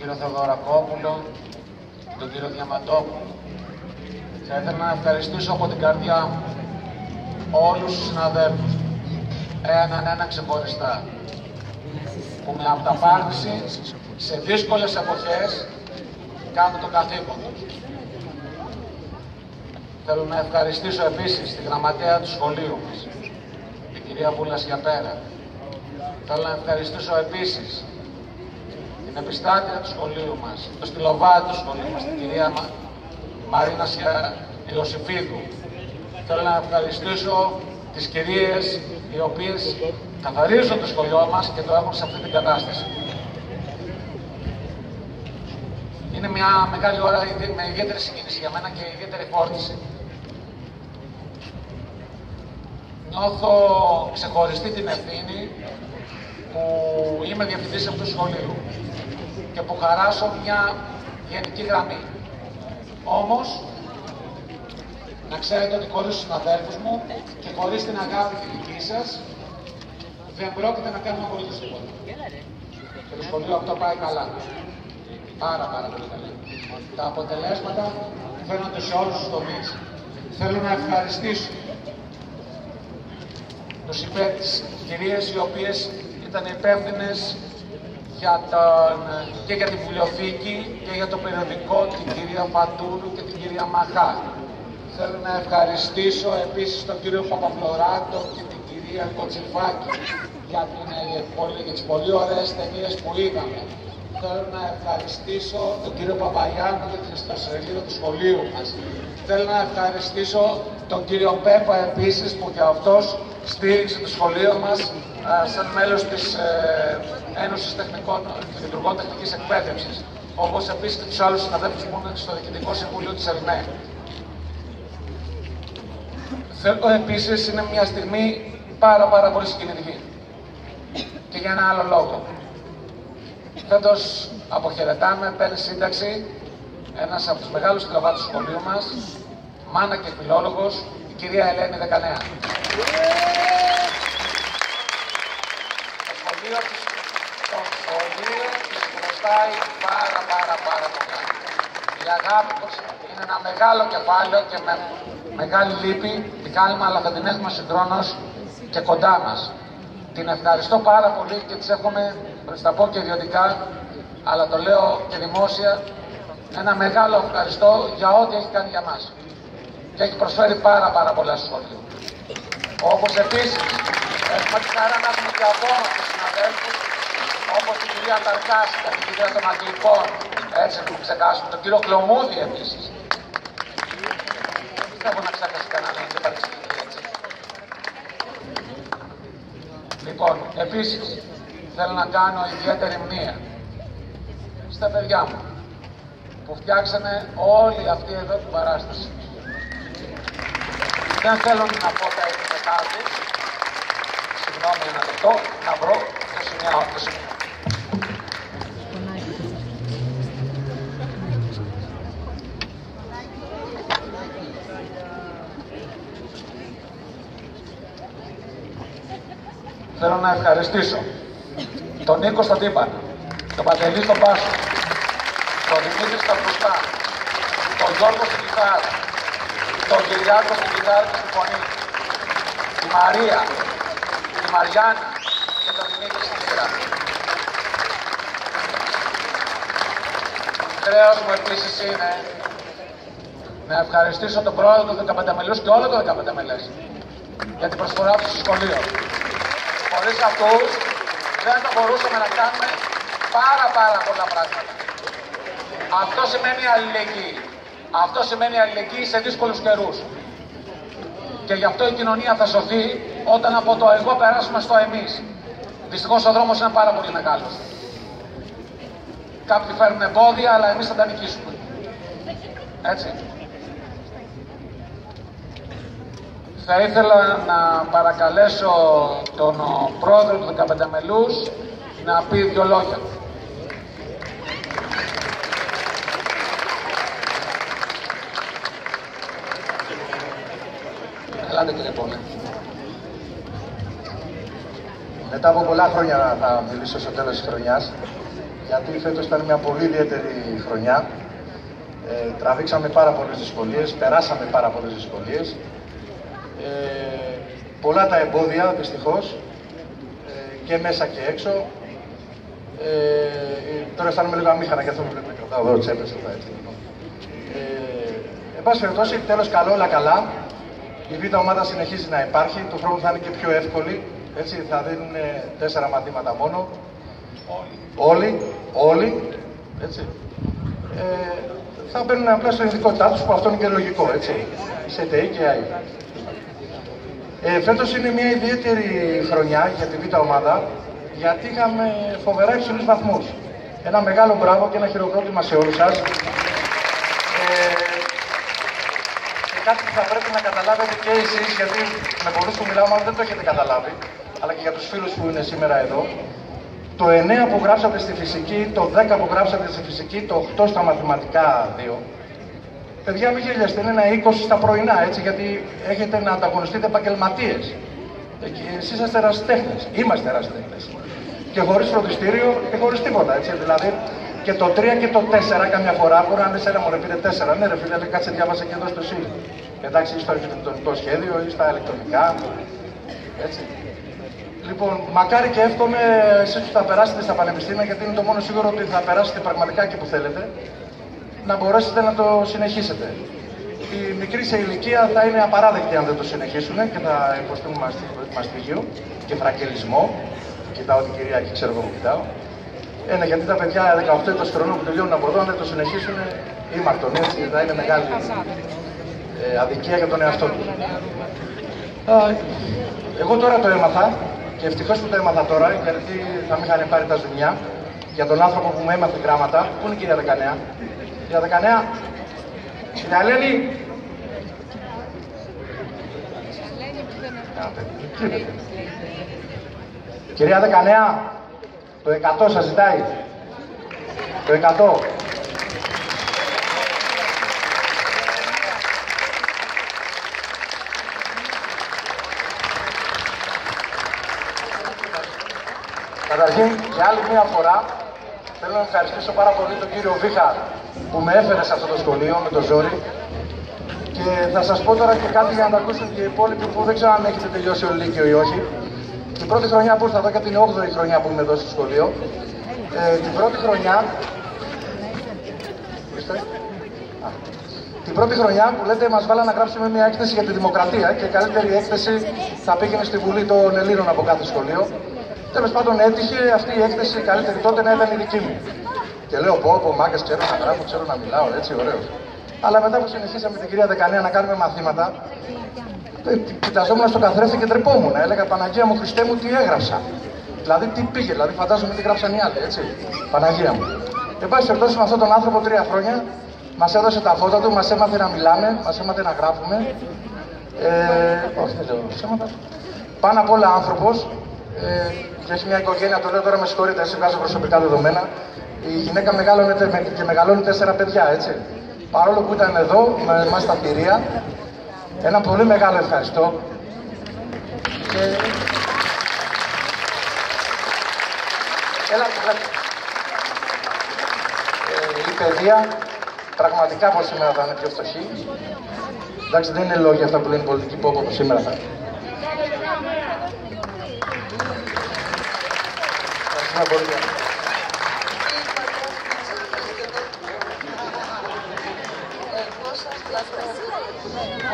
κύριο Θεοδωρακόπουλο, τον κύριο Διαμαντόπουλο. Θα ήθελα να ευχαριστήσω από την καρδιά μου όλους τους συναδέλφους, έναν ξεχωριστά, που με αυταπάρνηση σε δύσκολες εποχές κάνουν το καθήκον τους. Θέλω να ευχαριστήσω επίσης τη γραμματέα του σχολείου μας, την κυρία Βούλα Σιαπέρα. Θέλω να ευχαριστήσω επίσης την επιστάτρια του σχολείου μας, το στυλοβάτι του σχολείου μας, την κυρία Μαρίνα Ιωσήφιδου. Θέλω να ευχαριστήσω τις κυρίες οι οποίες καθαρίζουν το σχολείο μας και το έχουν σε αυτή την κατάσταση. Είναι μια μεγάλη ώρα με ιδιαίτερη συγκίνηση για μένα και ιδιαίτερη φόρτιση. Νιώθω ξεχωριστή την ευθύνη που είμαι διευθυντής αυτού του σχολείου και που χαράσω μια γενική γραμμή. Όμως, να ξέρετε ότι χωρίς τους συναδέλφους μου και χωρίς την αγάπη τη δική σας, δεν πρόκειται να κάνουμε απολύτως τίποτα. Και το σχολείο αυτό πάει καλά. Πάρα πολύ καλά. Τα αποτελέσματα φαίνονται σε όλους τους τομείς. Θέλω να ευχαριστήσω τις κυρίες οι οποίες ήταν υπεύθυνες και για τη βιβλιοθήκη και για το περιοδικό, την κυρία Φαντούρου και την κυρία Μαχά. Θέλω να ευχαριστήσω επίσης τον κύριο Παπαφλωράτο και την κυρία Κοτσιφάκη για τις πολύ ωραίες ταινίες που είδαμε. Θέλω να ευχαριστήσω τον κύριο Παπαγιάννη για την ιστοσελίδα του σχολείου μας. Θέλω να ευχαριστήσω τον κύριο Πέπα επίσης που και αυτός στήριξε το σχολείο μας σαν μέλος της Ένωσης Λειτουργών Τεχνικής Εκπαίδευσης, όπως επίσης και τους άλλους συναδέλφους που είναι στο Διοικητικό Συμβούλιο της ΕΛΜΕ. Θέλω επίσης, είναι μια στιγμή πάρα πολύ συγκινητική και για ένα άλλο λόγο. Φέτος αποχαιρετάμε, παίρνει σύνταξη ένας από τους μεγάλους στυλοβάτους του σχολείου μας, μάνα και φιλόλογος, η κυρία Ελένη Δεκανέα. Το σχολείο της χρωστάει πάρα πολλά. Η αγάπη είναι ένα μεγάλο κεφάλαιο και με μεγάλη λύπη την κάνουμε, αλλά θα την έχουμε συγχρόνως και κοντά μας. Την ευχαριστώ πάρα πολύ και της έχουμε, θα τα πω και ιδιωτικά, αλλά το λέω και δημόσια, ένα μεγάλο ευχαριστώ για ό,τι έχει κάνει για μας. Και έχει προσφέρει πάρα πολλά στο σχολείο. Όπως επίσης, έχουμε τη χαρά να έχουμε και απόμορφους συναδέλφους, όπως την κυρία Ταρκάση, την κυρία των Αγγλικών, έτσι να μην ξεχάσουμε, τον κύριο Κλωμούδη επίσης. Δεν θέλω να ξέχασει κανέναν και παρεξηγηθεί έτσι. Λοιπόν, επίσης, θέλω να κάνω ιδιαίτερη μνήα στα παιδιά μου, που φτιάξανε όλη αυτή εδώ την παράσταση. Δεν θέλω να πω τα επίθετά τους, συγγνώμη ένα λεπτό, να βρω το σημείο. Θέλω να ευχαριστήσω τον Νίκο στον τύμπανο, τον Παντελή στον μπάσο, τον Δημήτρη στα μπροστά, τον Γιώργο στην κιθάρα, τον Κυριάκο στην κιθάρα και στη φωνή, τη Μαρία, τη Μαριάννα και τον Δημήτρη στην λύρα. Χρέος μου επίσης είναι να ευχαριστήσω τον πρόεδρο του 15 μελούς και όλο το 15 μελές για την προσφορά του στο σχολείο. Χωρίς αυτούς δεν θα μπορούσαμε να κάνουμε πάρα πολλά πράγματα. Αυτό σημαίνει αλληλεγγύη. Αυτό σημαίνει αλληλεγγύη σε δύσκολους καιρούς. Και γι' αυτό η κοινωνία θα σωθεί όταν από το εγώ περάσουμε στο εμείς. Δυστυχώς ο δρόμος είναι πάρα πολύ μεγάλος. Κάποιοι φέρνουν εμπόδια, αλλά εμείς θα τα νικήσουμε. Έτσι. Θα ήθελα να παρακαλέσω τον πρόεδρο του 15 μελούς να πει δύο λόγια. Ελάτε κύριε Πόλε. Μετά από πολλά χρόνια θα μιλήσω στο τέλος της χρονιάς. γιατί φέτος ήταν μια πολύ ιδιαίτερη χρονιά. Τραβήξαμε πάρα πολλές δυσκολίες, περάσαμε πάρα πολλές δυσκολίες. Πολλά τα εμπόδια, δυστυχώς, και μέσα και έξω. Τώρα αισθάνομαι λίγο αμήχανα και αυτό που βλέπω, κρατάω εδώ τσέπες, αυτά έτσι. Εν πάση περιπτώσει, τέλος καλό, όλα καλά. Η Β' ομάδα συνεχίζει να υπάρχει, του χρόνου θα είναι και πιο εύκολη. Έτσι, θα δίνουν 4 μαθήματα μόνο. Όλοι, έτσι. Θα μπαίνουν απλά στην ειδικότητά τους, που αυτό είναι και λογικό, έτσι. Σε ΤΕΙ και ΑΕ. Φέτος είναι μια ιδιαίτερη χρονιά για τη Β' ομάδα, γιατί είχαμε φοβερά υψηλούς βαθμούς. Ένα μεγάλο μπράβο και ένα χειροκρότημα σε όλους σας. Και κάτι που θα πρέπει να καταλάβετε και εσείς, γιατί με πολλούς που μιλάω μάλλον δεν το έχετε καταλάβει, αλλά και για τους φίλους που είναι σήμερα εδώ. Το 9 που γράψατε στη φυσική, το 10 που γράψατε στη φυσική, το 8 στα μαθηματικά 2. Παιδιά, μην γελιάστε, είναι ένα 20 στα πρωινά, έτσι, γιατί έχετε να ανταγωνιστείτε επαγγελματίες. Εσείς είστε ερασιτέχνες, είμαστε ερασιτέχνες. Και χωρίς φροντιστήριο και χωρίς τίποτα, έτσι. Δηλαδή, και το 3 και το 4 καμιά φορά μπορεί να λες, ένα μου ρε πήρε 4. Ναι, ρε φίλε, κάτσε διάβασε και εδώ στο ΣΥΛ. Εντάξει, ή στο αρχιτεκτονικό σχέδιο ή στα ηλεκτρονικά. Έτσι. Λοιπόν, μακάρι και εύχομαι εσείς που θα περάσετε στα πανεπιστήμια, γιατί είναι το μόνο σίγουρο ότι θα περάσετε πραγματικά εκεί που θέλετε, να μπορέσετε να το συνεχίσετε. Οι μικροί σε ηλικία θα είναι απαράδεκτοι αν δεν το συνεχίσουν και θα υποστούν μαστίγιο και φραγγελισμό. Κοιτάω την κυρία και ξέρω εγώ που κοιτάω. Ναι, γιατί τα παιδιά 18-20 χρονών που τελειώνουν από εδώ, αν δεν το συνεχίσουν, ήμαρτον, έτσι, θα είναι μεγάλη αδικία για τον εαυτό του. Εγώ τώρα το έμαθα, και ευτυχώς που το έμαθα τώρα, γιατί θα με είχαν πάρει τα ζουμιά, για τον άνθρωπο που μου έμαθε γράμματα. Πού είναι η κυρία Δεκανέα? Κυρία Δεκανέα, κυρία Ελένη. Κυρία Δεκανέα, το 100 σας ζητάει. Το 100. Καταρχήν, για άλλη μια φορά, θέλω να ευχαριστήσω πάρα πολύ τον κύριο Βίχα που με έφερε σε αυτό το σχολείο με το ζόρι. Και θα σας πω τώρα και κάτι για να τα ακούσουν και οι υπόλοιποι που δεν ξέρω αν έχετε τελειώσει ο Λύκειο ή όχι. Την πρώτη χρονιά που ήρθα εδώ, και την 8η χρονιά που είμαι εδώ στο σχολείο, την πρώτη χρονιά... Την πρώτη χρονιά που λέτε μας βάλα να γράψουμε μια έκθεση για τη δημοκρατία και η καλύτερη έκθεση θα πήγαινε στη Βουλή των Ελλήνων από κάθε σχολείο. Τέλος πάντων έτυχε αυτή η έκθεση καλύτερη τότε να ήταν η δική μου. Και λέω πω μάγκας, ξέρω να γράφω, ξέρω να μιλάω, έτσι ωραίος. Αλλά μετά που συνεχίσαμε την κυρία Δεκανέα να κάνουμε μαθήματα, κοιταζόμουν στον καθρέφτη και τρεπόμουν. Έλεγα Παναγία μου, Χριστέ μου, τι έγραψα. Δηλαδή τι πήγε, δηλαδή φαντάζομαι τι γράψαν οι άλλοι, έτσι. Παναγία μου. Εν πάση περιπτώσει με αυτόν τον άνθρωπο 3 χρόνια μας έδωσε τα φώτα του, μας έμαθε να μιλάμε, μας έμαθε να γράφουμε. Όχι, δεν λέω ψέματα. Πάνω απ' όλα άνθρωπος. Και έχει μια οικογένεια, το λέω τώρα με συγχωρείτε, έτσι βγάζω προσωπικά δεδομένα. Η γυναίκα μεγαλώνει 4 παιδιά, έτσι. Παρόλο που ήταν εδώ, με εμάς στα θηρία, ένα πολύ μεγάλο ευχαριστώ. Και... η παιδεία, πραγματικά από σήμερα θα είναι πιο φτωχή. Εντάξει, δεν είναι λόγια αυτά που λένε οι πολιτικοί που από σήμερα θα είναι. Εγώ σας διαβάζω.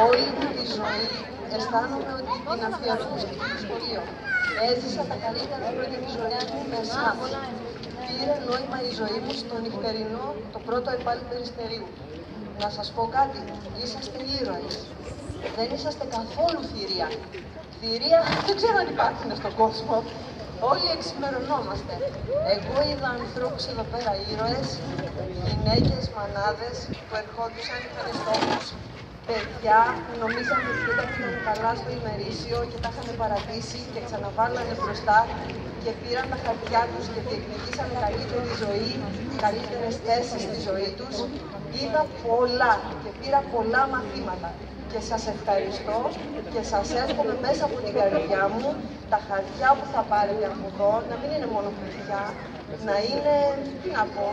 Όλη μου τη ζωή αισθάνομαι ότι την αφιερώνω στο σχολείο. Έζησα τα καλύτερα χρόνια της ζωής μου με εσάς. Πήρε νόημα η ζωή μου στο νυχτερινό, το πρώτο επάλι Περιστερίου. Να σας πω κάτι, είσαστε ήρωες. Δεν είσαστε καθόλου θηρία. Θηρία δεν ξέρω αν υπάρχουν στον κόσμο. Όλοι εξημερωνόμαστε. Εγώ είδα ανθρώπους εδώ πέρα ήρωες, γυναίκες, μανάδες που ερχόντουσαν, είχαν στόχους, παιδιά που νομίζανε ότι δεν τα πήγαν καλά στο ημερήσιο και τα είχαν παρατήσει και ξαναβάλανε μπροστά και πήραν τα χαρτιά τους και διεκδικήσαν καλύτερη ζωή, καλύτερες θέσεις στη ζωή τους. Είδα πολλά και πήρα πολλά μαθήματα. Και σας ευχαριστώ και σας εύχομαι μέσα από την καρδιά μου τα χαρτιά που θα πάρετε από εδώ να μην είναι μόνο χαρτιά, να είναι, τι να πω,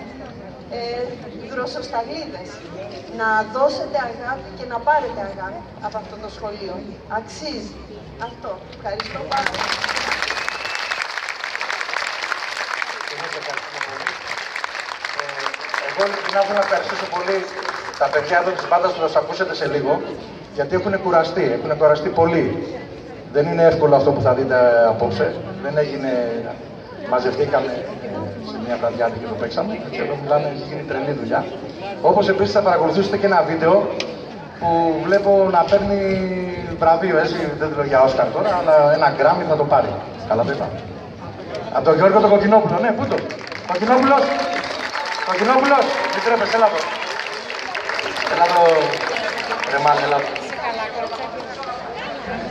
δροσοσταγλίδες. Να δώσετε αγάπη και να πάρετε αγάπη από αυτό το σχολείο. Αξίζει. Αυτό. Ευχαριστώ πάρα πολύ. Εγώ ειλικρινά θέλω να ευχαριστήσω πολύ τα παιδιά εδώ της μπάντας που θα σας ακούσετε σε λίγο, γιατί έχουν κουραστεί πολύ. Δεν είναι εύκολο αυτό που θα δείτε απόψε. Δεν έγινε, μαζευτήκαμε σε μια βραδιά και το παίξαμε. Έτσι, εδώ μιλάνε, έχει γίνει τρελή δουλειά. Όπως επίσης θα παρακολουθήσετε και ένα βίντεο που βλέπω να παίρνει βραβείο, έτσι, δεν το λέω για Όσκαρ τώρα, αλλά ένα γκράμι θα το πάρει. Καλά το είπα. Από τον Γιώργο τον Κοκκινόπουλο, ναι, πού το. Κοκκινόπουλος, μην τρέπεσαι, έλα εδώ. Έλα εδώ, ρε μάνα, έλα εδώ.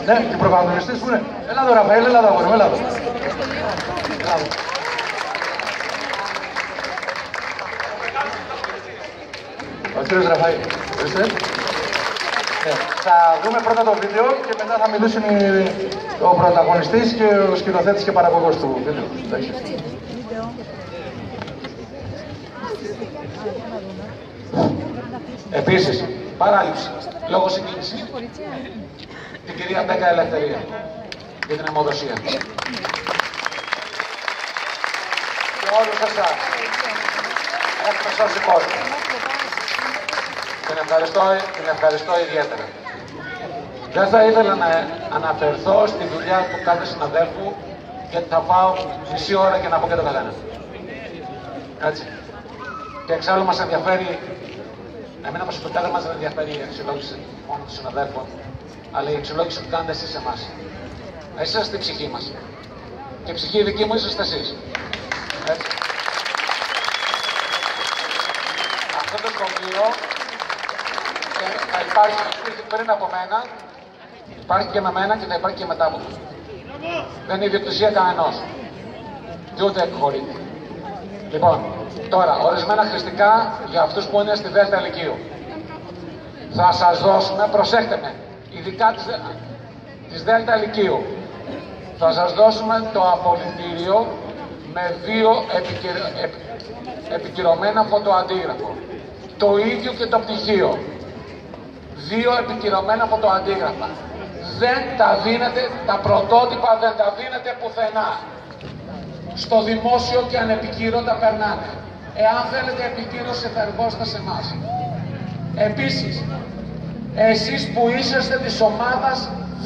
Ναι, και προπαγωνιστής που είναι. Έλα εδώ, Ραφαήλ, έλα εδώ, αγόρι μου, έλα εδώ. Ο κύριος Ραφαήλ, ορίστε. Ναι, θα δούμε πρώτα το βίντεο και μετά θα μιλήσουν ο πρωταγωνιστής και ο σκηνοθέτης και παραγωγός του βίντεο. Επίσης, παράληψη, λόγω συγκίνησης, την κυρία Μπέκα Ελευθερία για την αιμοδοσία. Και όλους εσάς, έχουμε σώσει κόσμο. Την ευχαριστώ ιδιαίτερα. Δεν θα ήθελα να αναφερθώ στη δουλειά του κάθε συναδέλφου, γιατί θα πάω μισή ώρα και να πω και το καθένα. Έτσι. Και εξάλλου μας ενδιαφέρει, εμένα προσωπικά δεν μας ενδιαφέρει η αξιολόγηση μόνο των συναδέλφων, αλλά η αξιολόγηση που κάνετε εσείς εμάς. Εσείς είστε η ψυχή μας. Και η ψυχή δική μου είσαστε εσείς. Έτσι. Αυτό το σχολείο θα υπάρχει πριν από μένα, υπάρχει και με μένα και θα υπάρχει και μετά από μένα. Δεν είναι ιδιοκτησία κανενός. Και ούτε εκχωρείται. Λοιπόν, τώρα, ορισμένα χρηστικά για αυτούς που είναι στη Δέλτα Λυκείου. Θα σας δώσουμε, προσέχτε με, ειδικά της Δέλτα Λυκείου. Θα σας δώσουμε το απολυτήριο με 2 επικυρωμένα φωτοαντίγραφο. Το ίδιο και το πτυχίο. 2 επικυρωμένα φωτοαντίγραφα. Δεν τα δίνετε, τα πρωτότυπα δεν τα δίνετε πουθενά. Στο δημόσιο και ανεπικύρωτα περνάνε. Εάν θέλετε επικύρωση θα ερχόστε σε εμάς. Επίσης, εσείς που είσαστε της ομάδας Β,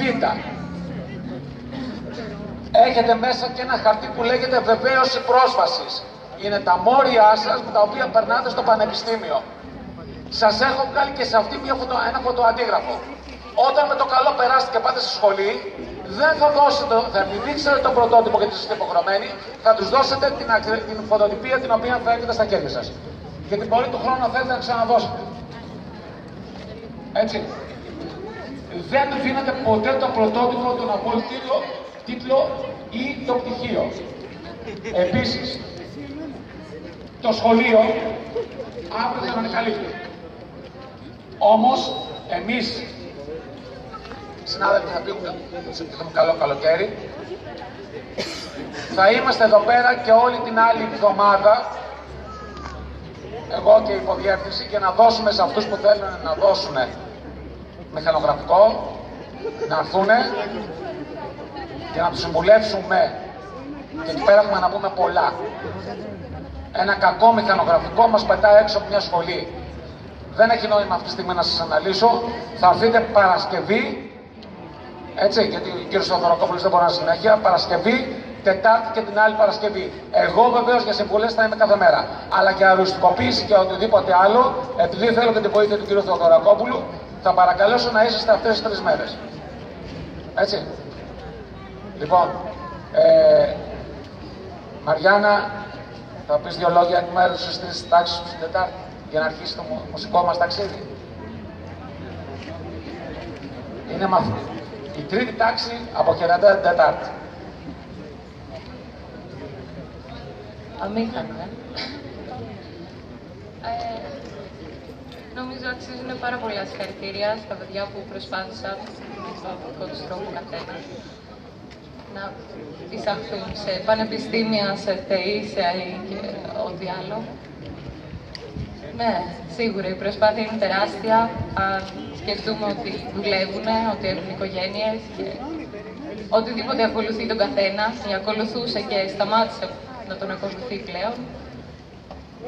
έχετε μέσα και ένα χαρτί που λέγεται βεβαίωση πρόσβασης. Είναι τα μόρια σας με τα οποία περνάτε στο πανεπιστήμιο. Σας έχω βγάλει και σε αυτή ένα φωτοαντίγραφο. Όταν με το καλό περάσετε και πάτε στη σχολή, δεν θα δώσετε, θα μην δείξετε το πρωτότυπο γιατί είστε υποχρεωμένοι, θα τους δώσετε την φωτοτυπία την οποία θα έχετε στα χέρια σας. Γιατί μπορεί του χρόνου να θέλετε να ξαναδώσετε. Έτσι. Δεν δίνετε ποτέ το πρωτότυπο, τον απολυτήριο τίτλο ή το πτυχίο. Επίσης, το σχολείο αύριο θα ανακαλύπτει. Όμως, εμείς, συνάδελφοι, θα πούμε καλό καλοκαίρι, θα είμαστε εδώ πέρα και όλη την άλλη εβδομάδα, εγώ και η υποδιεύθυνση, για να δώσουμε σε αυτούς που θέλουν να δώσουν μηχανογραφικό, να έρθουν και να τους συμβουλεύσουμε. Και εκεί πέρα έχουμε να πούμε πολλά. Ένα κακό μηχανογραφικό μας πετάει έξω από μια σχολή. Δεν έχει νόημα αυτή τη στιγμή να σας αναλύσω. Θα έρθετε Παρασκευή, έτσι, γιατί ο κύριος Θεοδωρακόπουλος δεν μπορεί να συνέχεια. Παρασκευή, Τετάρτη και την άλλη Παρασκευή. Εγώ βεβαίως για συμβουλές θα είμαι κάθε μέρα. Αλλά για αριστικοποίηση και οτιδήποτε άλλο, επειδή θέλω και την βοήθεια του κύριου Θεοδωρακόπουλου, θα παρακαλέσω να είσαστε αυτές τις 3 μέρες. Έτσι. Λοιπόν, Μαριάννα, θα πεις 2 λόγια εκ μέρους στις 3 τάξεις του στην Τετάρτη για να αρχίσει το μουσικό μας ταξίδι. Είναι η 3η τάξη αποχαιρετά την Τετάρτη. Αμήχανο, Νομίζω αξίζουν πάρα πολλά συγχαρητήρια στα παιδιά που προσπάθησαν με τον δικό τους τρόπο καθένα να εισαχθούν σε πανεπιστήμια, σε ΤΕΗ, σε ΑΕΗ και ό,τι άλλο. Ναι, σίγουρα η προσπάθεια είναι τεράστια. Αν σκεφτούμε ότι δουλεύουν, ότι έχουν οικογένειες και οτιδήποτε ακολουθεί τον καθένα, ή ακολουθούσε και σταμάτησε να τον ακολουθεί πλέον.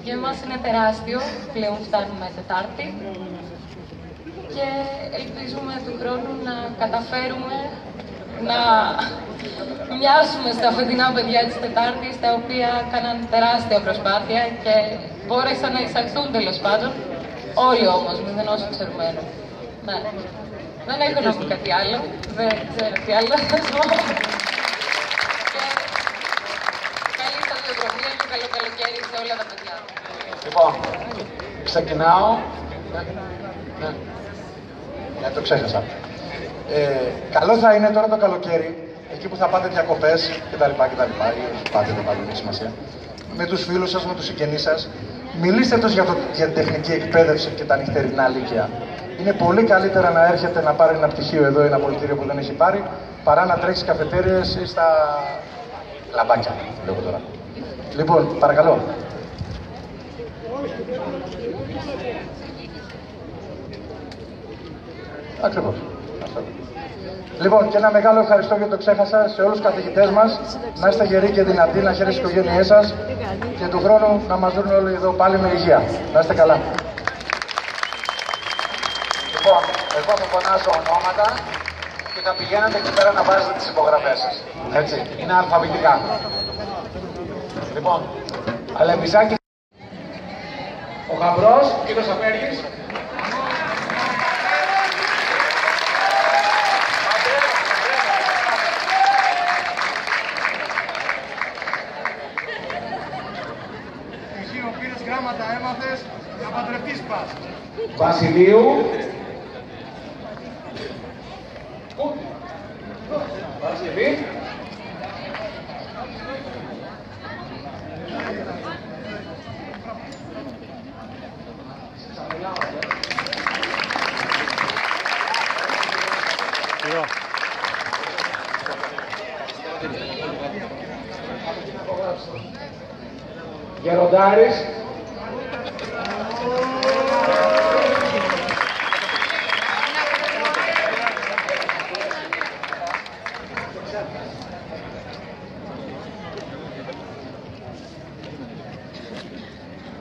Για εμάς είναι τεράστιο, πλέον φτάνουμε Τετάρτη και ελπίζουμε του χρόνου να καταφέρουμε να μοιάσουμε στα φετινά παιδιά της Τετάρτης, τα οποία κάναν τεράστια προσπάθεια και μπόρεσαν να εισαχθούν τέλος πάντων. Όλοι όμως, μηδέν όσο εξαιρουμένου. Ναι. Δεν έχω να πω κάτι άλλο, δεν ξέρω τι άλλο θα πω. Καλή σταδιοδρομία και καλό καλοκαίρι σε όλα τα παιδιά. Λοιπόν, ξεκινάω. Ναι, το ξέχασα. Καλό θα είναι τώρα το καλοκαίρι, εκεί που θα πάτε διακοπές κτλ. Ή όχι πάτε, δεν πάτε, έχει σημασία. Με τους φίλους σας, με τους συγγενείς σας. Μιλήστε τους για την τεχνική εκπαίδευση και τα νυχτερινά λύκεια. Είναι πολύ καλύτερα να έρχεται να πάρει ένα πτυχίο εδώ ή ένα πολιτήριο που δεν έχει πάρει, παρά να τρέξει καφετέριες ή στα λαμπάκια, λέω τώρα. Λοιπόν, παρακαλώ. Ακριβώς. Λοιπόν, και ένα μεγάλο ευχαριστώ, γιατί το ξέχασα, σε όλους τους καθηγητές μας. Να είστε γεροί και δυνατοί, να χαίρεστε τις οικογένειές σας και του χρόνου να μας δουν όλοι εδώ πάλι με υγεία. Να είστε καλά. Λοιπόν, εγώ θα φωνάσω ονόματα και θα πηγαίνετε εκεί πέρα να βάζετε τις υπογραφές σας. Έτσι, είναι αλφαβητικά. Λοιπόν, Αλεμπιζάκη, ο Γαμπρός, ο κύριος Απέργης. Εσύ ο πήρες γράμματα, έμαθες να παντρευτείς πας. Βασιλείου. Παρασκευή. Γεροντάρης.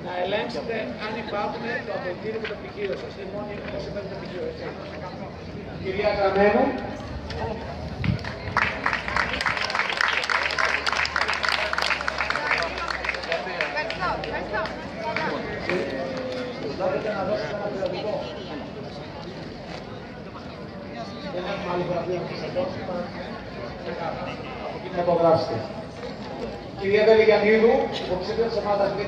Να ελέγξετε αν υπάρχουν το αποδείγμα και το πτυχίο σας. Είναι μόνοι όσοι παίρνουν το πτυχίο, έτσι. Κυρία Γραμμένου. Δεν έχουμε άλλη γραφεία να σας δώσουμε. Από εκεί να υπογράψετε. Κυρία Δελιγιαννίδου, υποψήφια της ομάδας Β.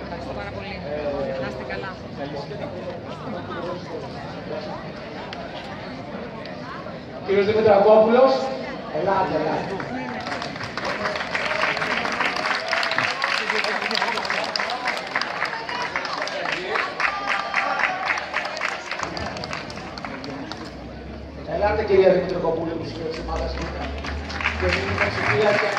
Ευχαριστώ πάρα πολύ. Να είστε καλά. Κύριος Δημητρακόπουλος, ελάτε. Ελάτε κυρία Δημητρακόπουλου, που είναι της ομάδας Β. Και είναι η ψηφία και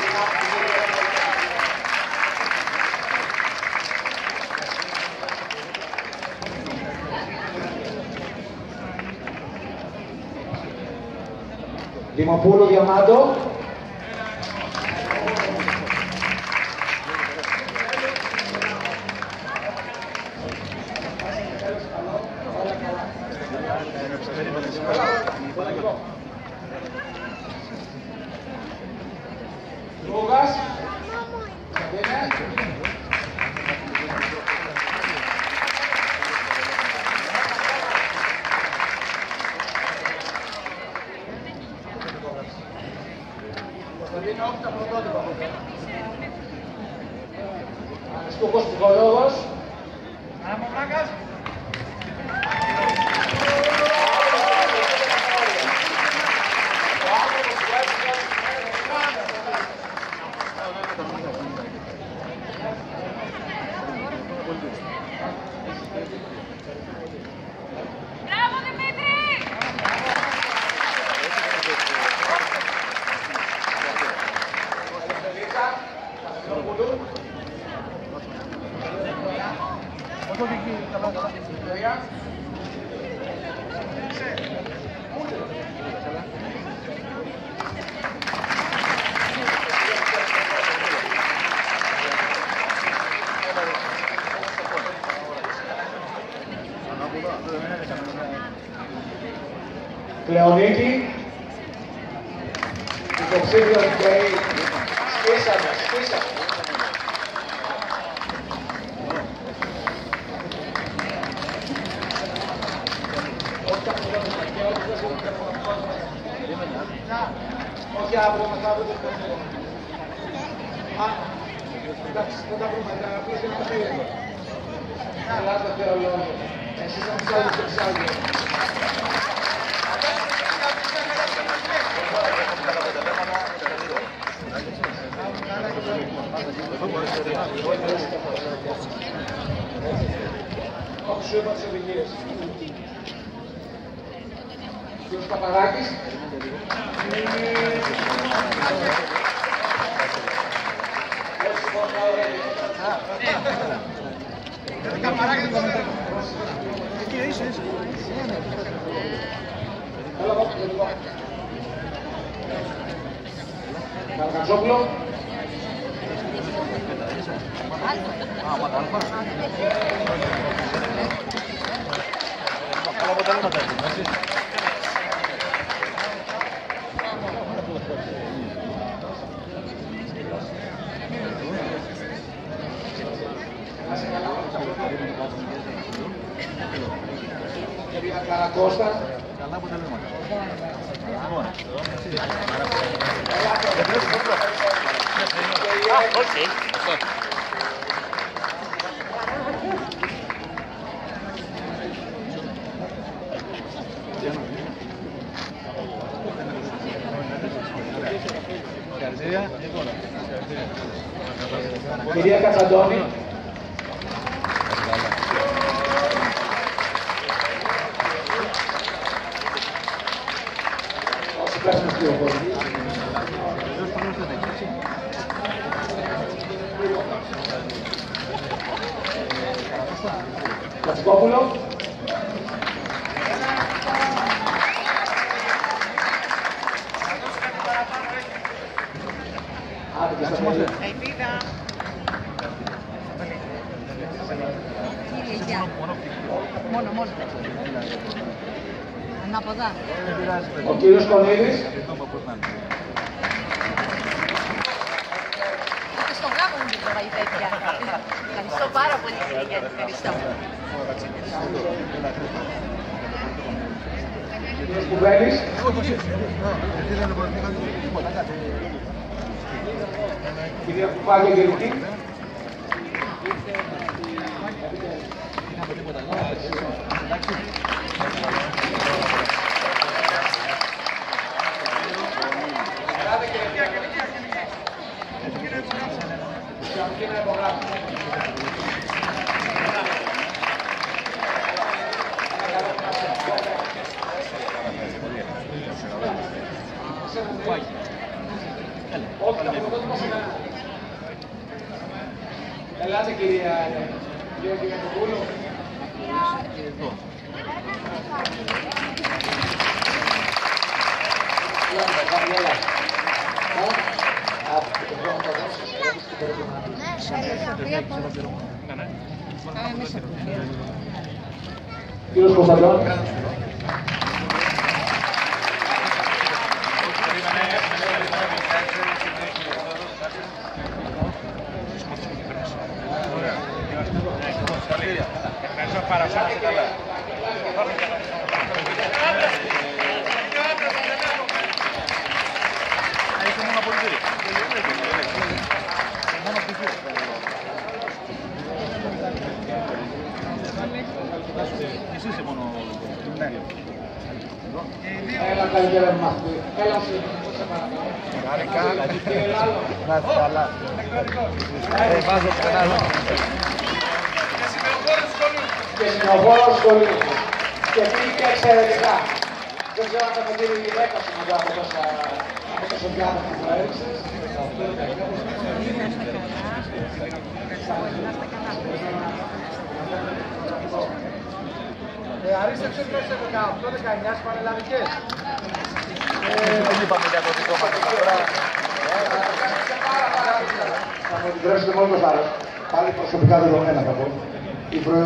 Δημοπούλου Διαμάντο. Λόγας. Κωνσταντίνο, τα πρωτότυπα. Αναστούχος Ψυχολόγος. Αναμοφράκας. Μπράβο, Δημήτρη! Λεωνίκη, υποψήφιος γκέι, σκίσαμε. Όχι αύριο, μεθαύριο το σπίτι. Εντάξει, δεν τα βρούμε, θα πεις ένα πήρε. Καλά το θεολόγιο. Εσείς θα τους άλλους εξάγει. Όπως σου είπα τις οδηγίες. Κύριος Παπαδάκης. Καρκατζόπουλο. Κυρία Καρακώστα. Καλά αποτελέσματα. Κυρία Κατσαντώνη. Όσοι πέσουν στη ομπολή. Κατσικόπουλο. Άντε και στα τέλη. Μόνο. Ανάποδα. Ο κύριος Κονίδης. Και στον γάμο μου τώρα η τέτοια. Ευχαριστώ πάρα πολύ. Ευχαριστώ. Κύριος Κουβέλης. Κυρία Κουφάγια Γερική. Ελάτε κυρία Γιώργη Κατοπούλου. Κύριος Κωνσταντώνης. Εσύ είσαι μόνο γυμνάριο. Έλα καλύτερα μάθει. Έλα σου. Να είσαι καλά. Βάζω κανένα. ασθενοφόρος σχολείου. Και πήγε εξαιρετικά. Δεν ξέρω αν θα με δίνει η γυναίκα σου μετά από τόσο διάδοχο που έριξες. Αρίστεψε μέσα σε 18-19 στις πανελλαδικές. Δεν είπαμε για το δικό μας τώρα. Θα μου επιτρέψετε μόνο το θάρρος. Πάλι προσωπικά δεδομένα θα πω.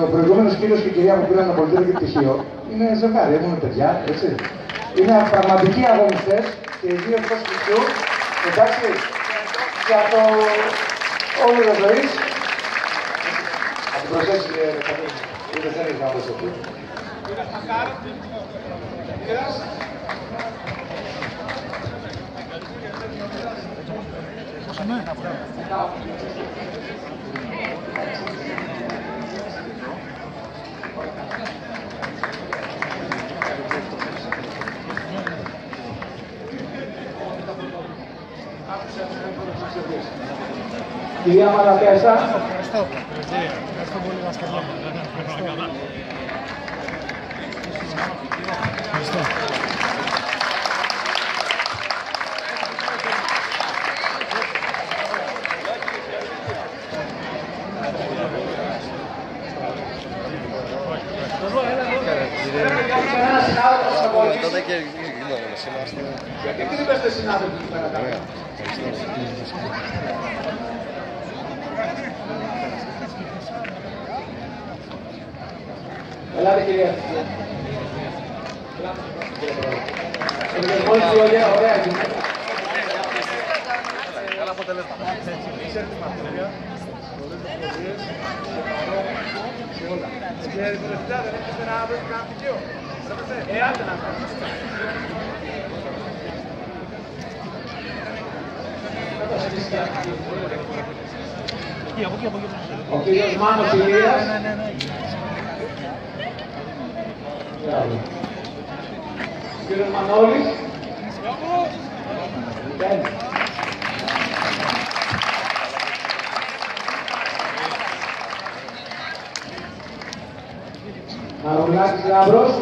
Ο προηγούμενος κύριος και η κυρία που πήραν το πολιτείο και πτυχίο είναι ζευγάρι, έχουν παιδιά, έτσι. Είναι πραγματικοί αγωνιστές και οι δύο εκτός πτυχίου, εντάξει, για το όνειρο ζωής. Θα την προσέξεις, δεν θέλεις να δώσεις εκεί. Κυρία Μαλακέστα. Ευχαριστώ πολύ, Δασκαλά. Ευχαριστώ. Τότε και γινόμενος είμαστε. Γιατί κρύβεστε συνάδελφοι εκεί πέρα κάτω. Ελάτε κυρία. Ωραία γυναίκα. Καλά αποτελέσματα. Ξέρετε τη μαθητεία, πολλές δυσκολίες, σε όλα. Και η τελευταία δεν έχετε να βρείτε κανένα πτυχίο. Άντε να κάνεις. Ο κύριος Μάνος Ηλίας. Ο κύριος Μανώλης. Μαρουλάκης Λάμπρος.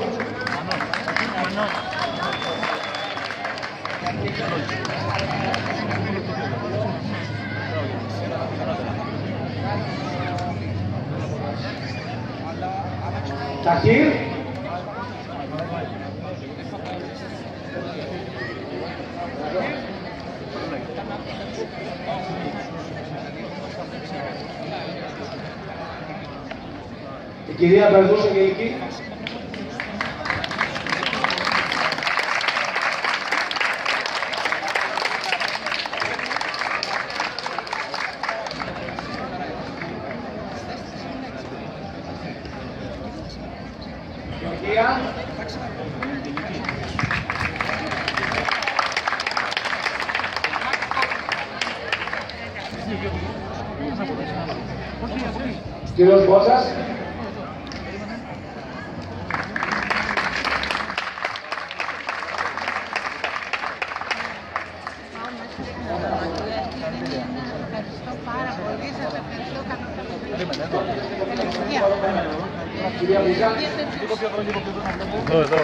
Ταχύρ. Η κυρία Μπερδούς Αγγελική. Γεωργία. Κύριος Μπότσας. Κυρία Μπουζά. Εδώ.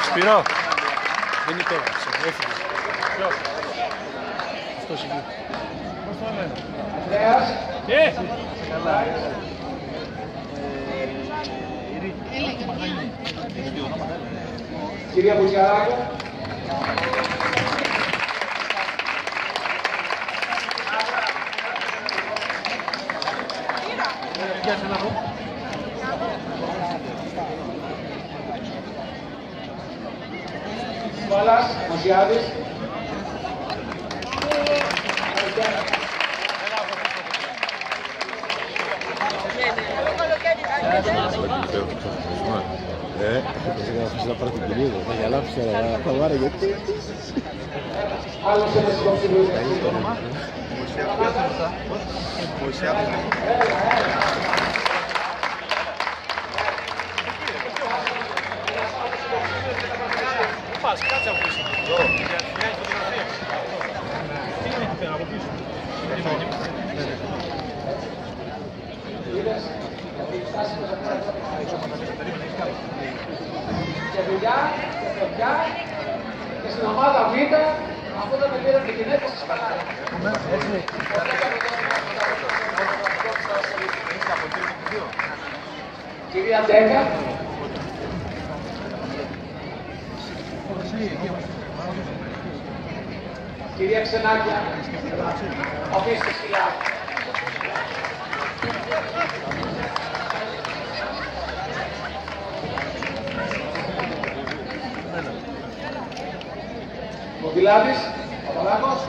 Σπύρο. Δεν υπέγραψε, έφυγε. Αυτός εκεί. Πώς το λένε. Ανδρέας. Καλά. Κυρία Μπουτσιαράκου. Βαλάς, Μοσιάδης. Θα πάρει την κυρία, θα γελάψει, θα βάρε γιατί. Άλλος ένας υποψηφίος. Πας, κάτσε από πίσω. Τι είναι εκεί πέρα από πίσω. Κυρία Ντέκα. Κυρία Ξενάκια. Αφήστε σκυλιά. Κοντιλάδης, Παπαδάκος.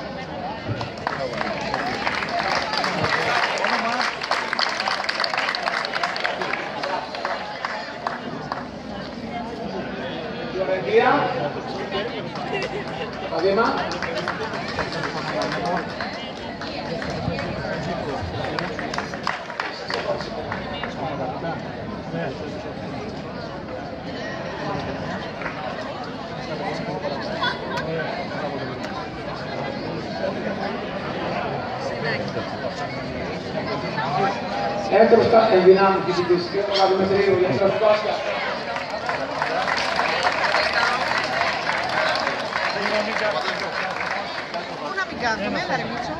Φλωρεντία. Παδήμα. Έτρωστα ενδυνάμει τη συντηρησία του Παπαδημητρίου για την Κώστα. Πού να μην κάνουμε, έλα ρε Μίτσο.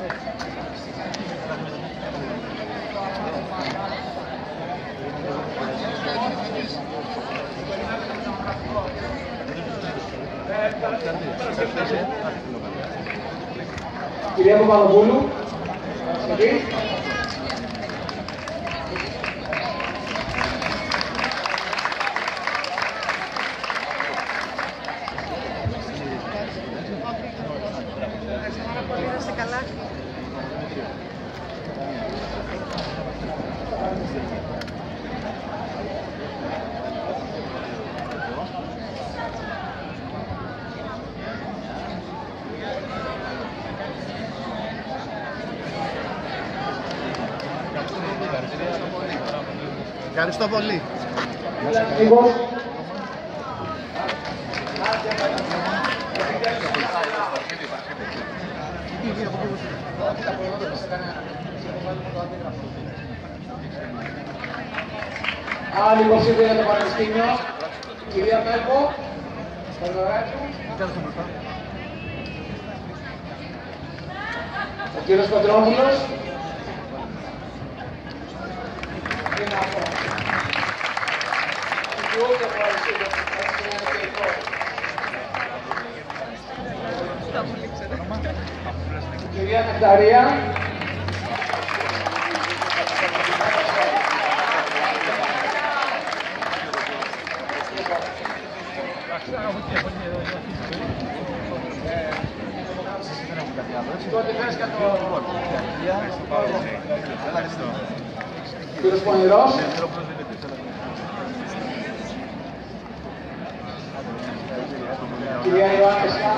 Κυρία Παπαδοπούλου, εκεί. Ευχαριστώ πολύ. Άλλη υποψήφια για το Πανεπιστήμιο, κυρία Μέλκο, Σταυροράκου. Ο κύριος Πατρόμουλος. Είναι αυτό. Κυρία Νεκταρία. Κύριος Πονηρός. Κυρία Ιωάννησκα.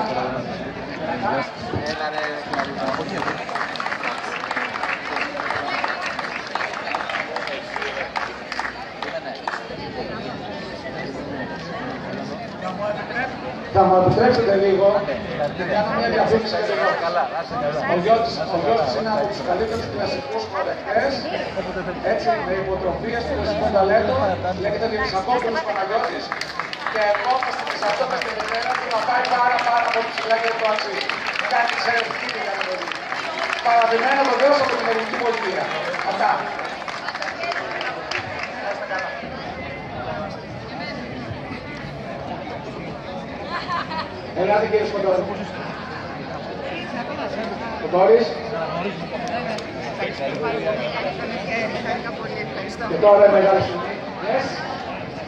Θα μου επιτρέψετε λίγο να κάνω μια διαφήμιση για τον Ο Γιώτης είναι από τους καλύτερους κλασικούς χορευτές. Έτσι, με υποτροφία στο κλασικό ταλέντο. Λέγεται Διονυσακόπουλος Παναγιώτης. Και ερχόμαστε και σε αυτό με την ημέρα του να πάει πάρα πολύ ψηλά και το αξίζει. Κάτι εξαιρετική την κατηγορία. Παραδειγμένα βεβαίως από την ελληνική πολιτεία. Αυτά. Ελάτε κύριε Σκοτώρη. Σκοτώρης. Και τώρα η μεγάλη στιγμή.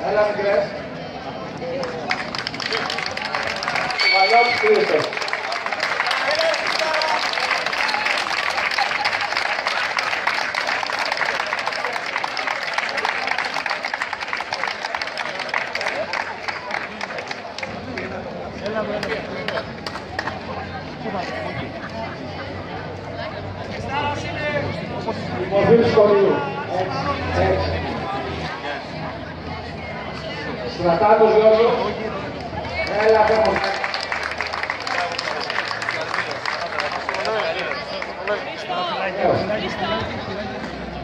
Έλα μικρές. Βαλιώτης Χρήστος. Μορφή του σχολείου. Έτσι. Στρατάκος Γιώργος. Έλα πέμω.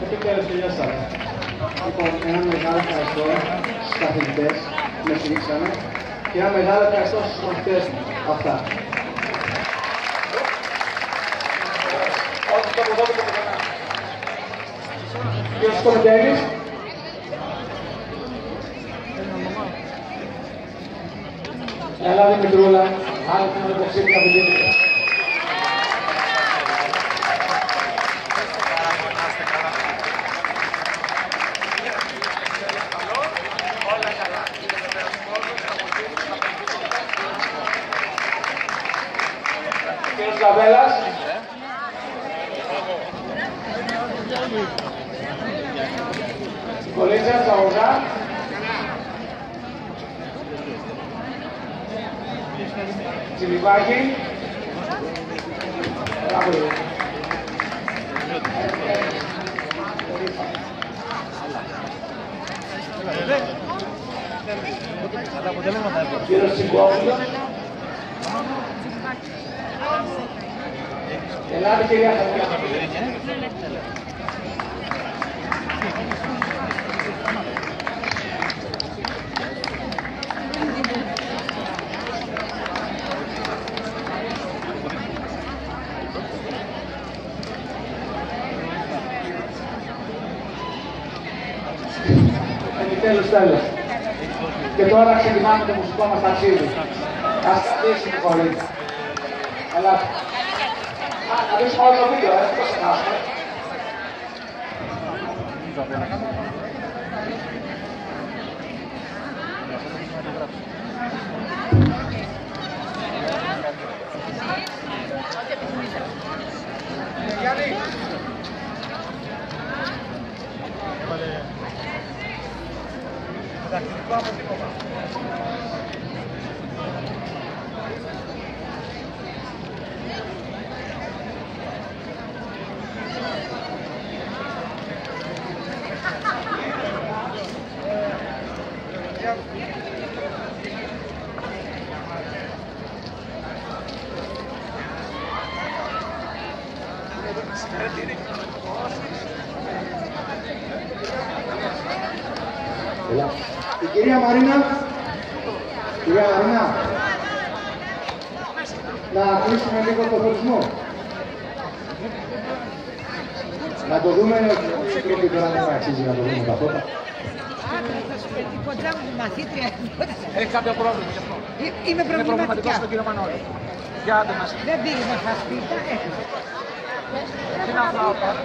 Επιτέλους τελειώσαμε. Λοιπόν, ένα μεγάλο ευχαριστώ στους καθηγητές που με στηρίξανε και ένα μεγάλο ευχαριστώ στους μαθητές μου. Αυτά. Όχι το από εδώ και το πουθενά. Κύριος Κομιτέλης. άλλη Μητρούλα, άλλη μια υποψήφια βουλευτή. Κύριος Καβέλας. Κολίτσα, Τσαγωγά. Τσιλιβάκη. Μπράβο. Κύριος Τσιγκόπουλος. Ελάτε κυρία Χατζιάννα. Επιτέλους τέλος. Και τώρα ξεκινάμε το μουσικό μας ταξίδι. Ας καθίσουμε χωρίς. Ελάτε. Να δεις όλο το βίντεο, το ξεχάσουμε. Η κυρία Μαρίνα, να κλείσουμε λίγο το φωτισμό. Να το δούμε, πρέπει τώρα να αξίζει να το δούμε τα φώτα. Έχει κάποιο πρόβλημα γι' αυτό. Είμαι προβληματικό στον κύριο Μανώλη. Για άντε μας. Δεν πήγε να φας πίτα, Τι να φάω τώρα.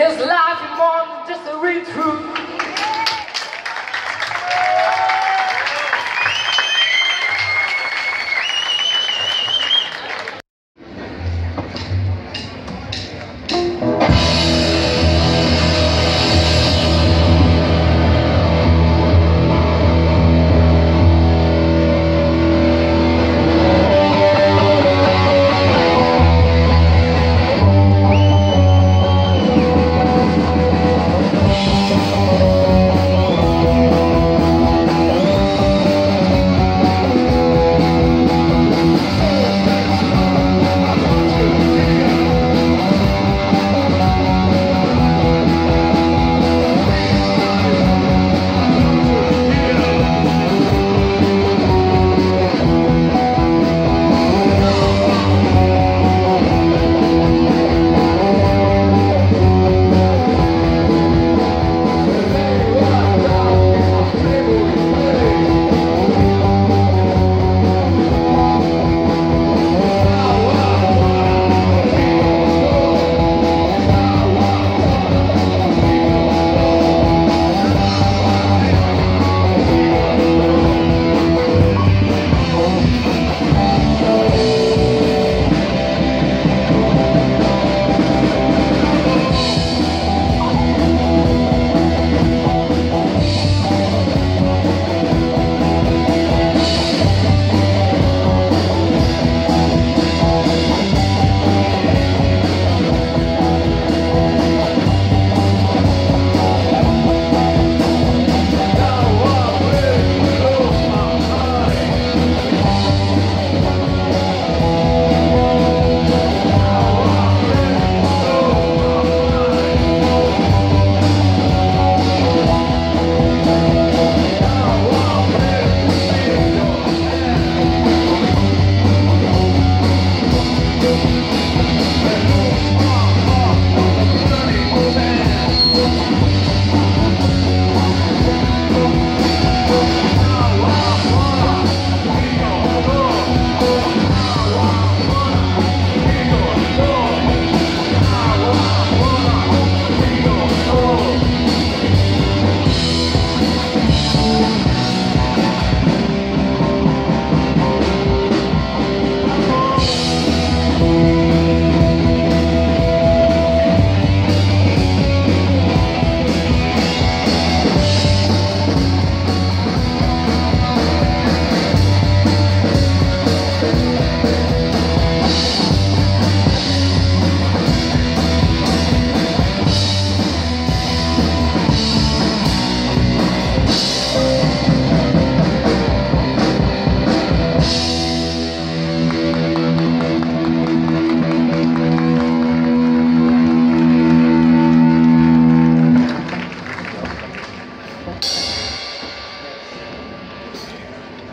There's life in more than just a read through.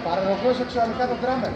Παρενοχλώ σεξουαλικά το ντράμερ.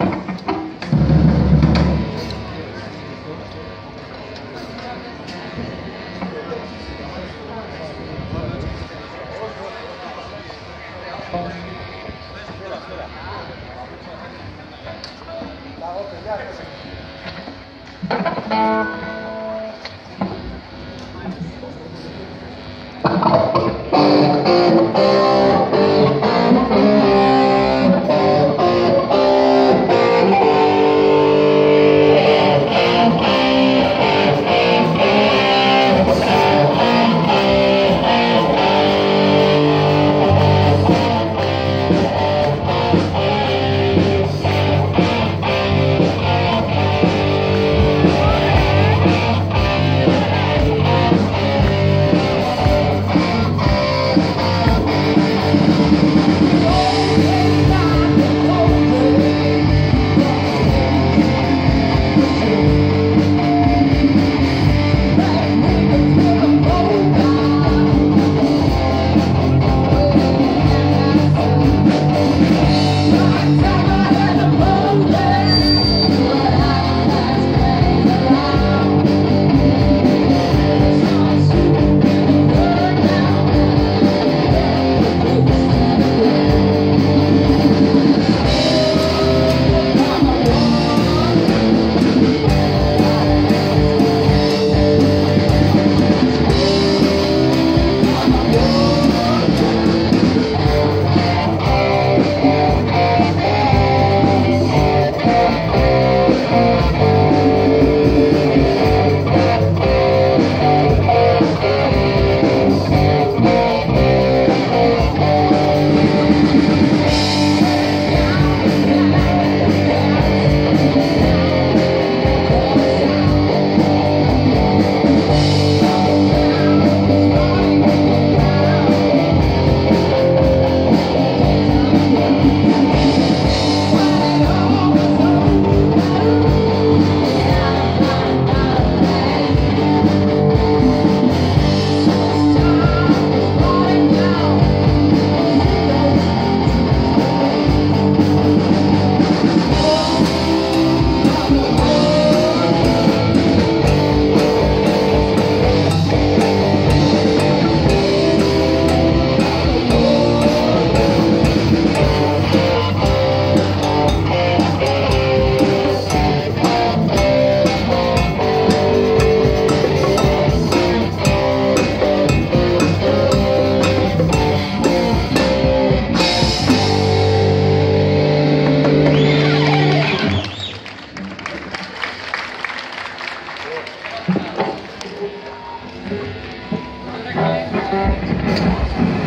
Thank you.